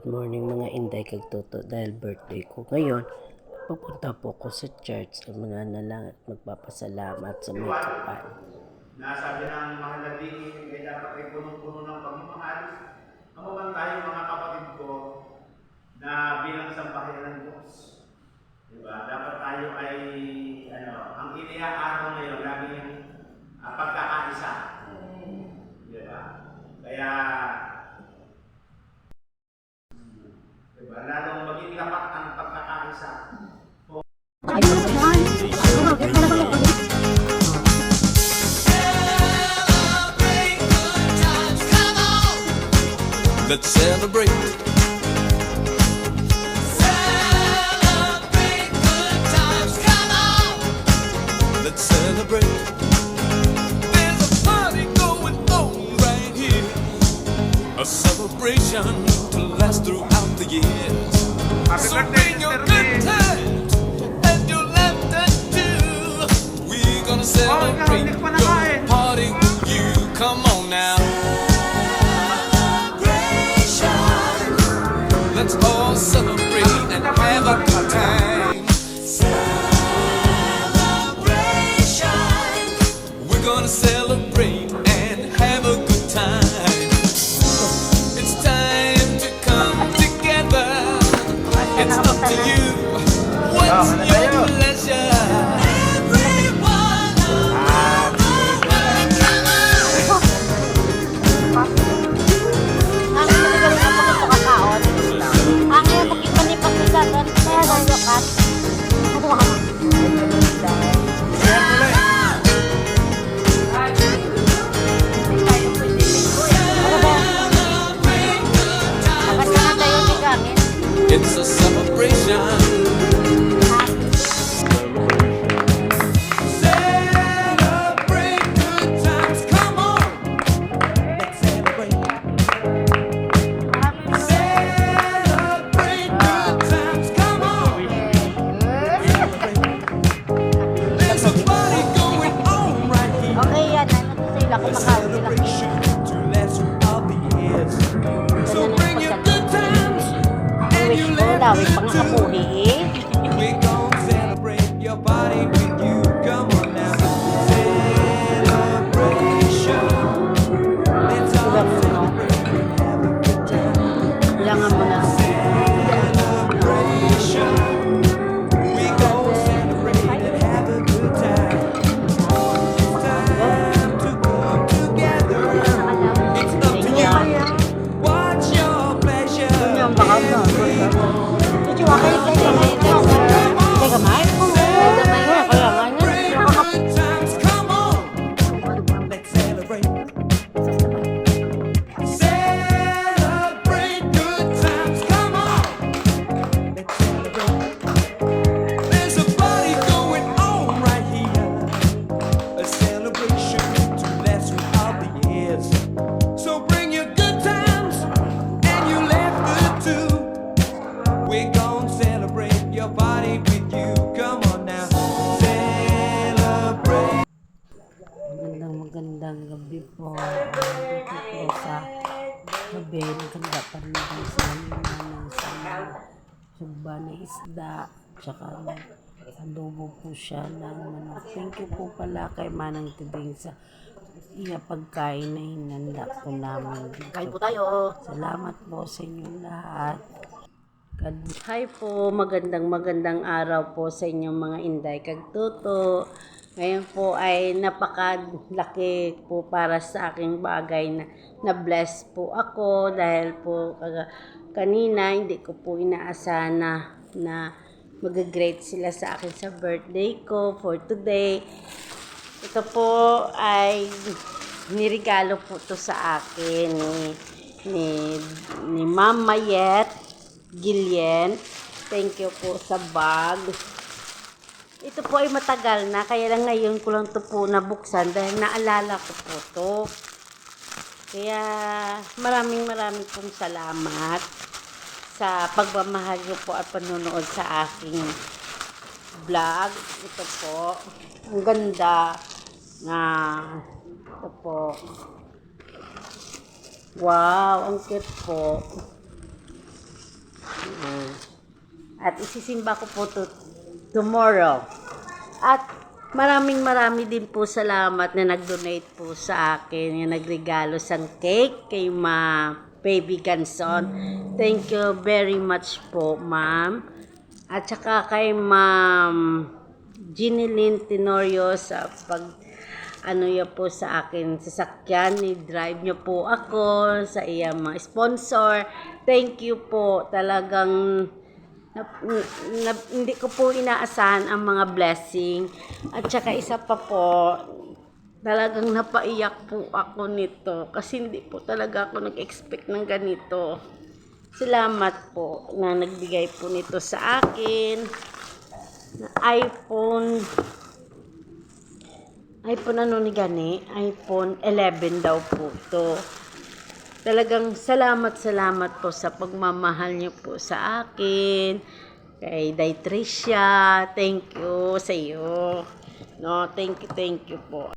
morning mga Inday kag Toto dahil birthday ko ngayon. Pupunta po ko sa church sa mga nalang at magpapasalamat sa may kapal. Nasabi ng mahal na diin ay dapat ay punong-puno ng pagmamahal. Ako man tayo mga kapatid ko na bilang sambahayan ng Diyos. Diba? Dapat tayo ay ang iniaaraw ngayon laging pagkakaisa. Diba? Kaya diba? Lalong maging lapat ang pagkakaisa. Let's celebrate. Celebrate good times, come on. Let's celebrate. There's a party going on right here. A celebration to last throughout the years. So bring your good times and your laughter too. We're gonna celebrate your party with you. Come on now. Let's all celebrate and have a good time. Celebration. We're gonna celebrate and have a good time. It's time to come together. It's up to you. What's your pleasure? Everyone around the world, come on. Ang iyo pagkipanipan ko sa doon, kaya naglukat. Ano ka? It's a celebration. Celebrate good times, come on. Let's celebrate. Celebrate good times, come on. There's a party going on right here. Okay yan, ano to sila A kumakain nila. celebration to last throughout the years. So bring your good times and you let Dawit good pang too. kapuhi eh. We gon' celebrate your body with you. Come on now. Celebration. Let's all celebrate and have a good time. Bilangan mo na. Celebration. We gon' celebrate and have a good time. It's time to come together. It's up to you. What's your pleasure? Yung baka mo. Ito kayo Teka, may kung kaya nga yan. Good times, come on. Let's celebrate. Celebrate good times, come on. Let's celebrate. There's a party going on right here. A celebration to last throughout the years. So bring your good times and you laughter too. We're gonna celebrate your body with you. Come on now. Celebrate. Magandang gabi po. Dito po sa gabi, maganda pa rin ang salina ng sugba na isda. Tsaka adobo po siya ng manok. Thank you po pala kay Manang Tibing sa iya pagkain na hinanda po namin dito. Kain po tayo. Salamat po sa inyo lahat. Hi po, magandang araw po sa inyong mga Inday kag Toto. Ngayon po ay napakalaki po para sa aking bagay na bless po ako dahil po kanina hindi ko po inaasahan na mag-great sila sa akin sa birthday ko for today. Ito po ay nirigalo po to sa akin ni Mama Yet Gillian. Thank you po sa bag. Ito po ay matagal na, kaya lang ngayon ko lang ito po nabuksan dahil naalala ko po ito. Kaya maraming pong salamat sa pagmamahal niyo po at panonood sa aking vlog. Ito po, ang ganda na ito po. Wow, ang cute po. At isisimba ko po tomorrow. At maraming din po salamat na nag-donate po sa akin, yung nagregalo sang cake kay Ma Baby Ganson. Thank you very much po, ma'am. At saka kay Ma'am Ginilyn Tenorio sa niya po sa akin sasakyan, ni-drive niyo po ako sa iyang mga sponsor. Thank you po. Talagang hindi ko po inaasahan ang mga blessing. At saka isa pa po, talagang napaiyak po ako nito kasi hindi po talaga ako nag-expect ng ganito. Salamat po na nagbigay po nito sa akin. iPhone ano ni gani? iPhone 11 daw po to. Talagang salamat po sa pagmamahal niyo po sa akin. Kay Day Tricia, thank you sa iyo. No, thank you po.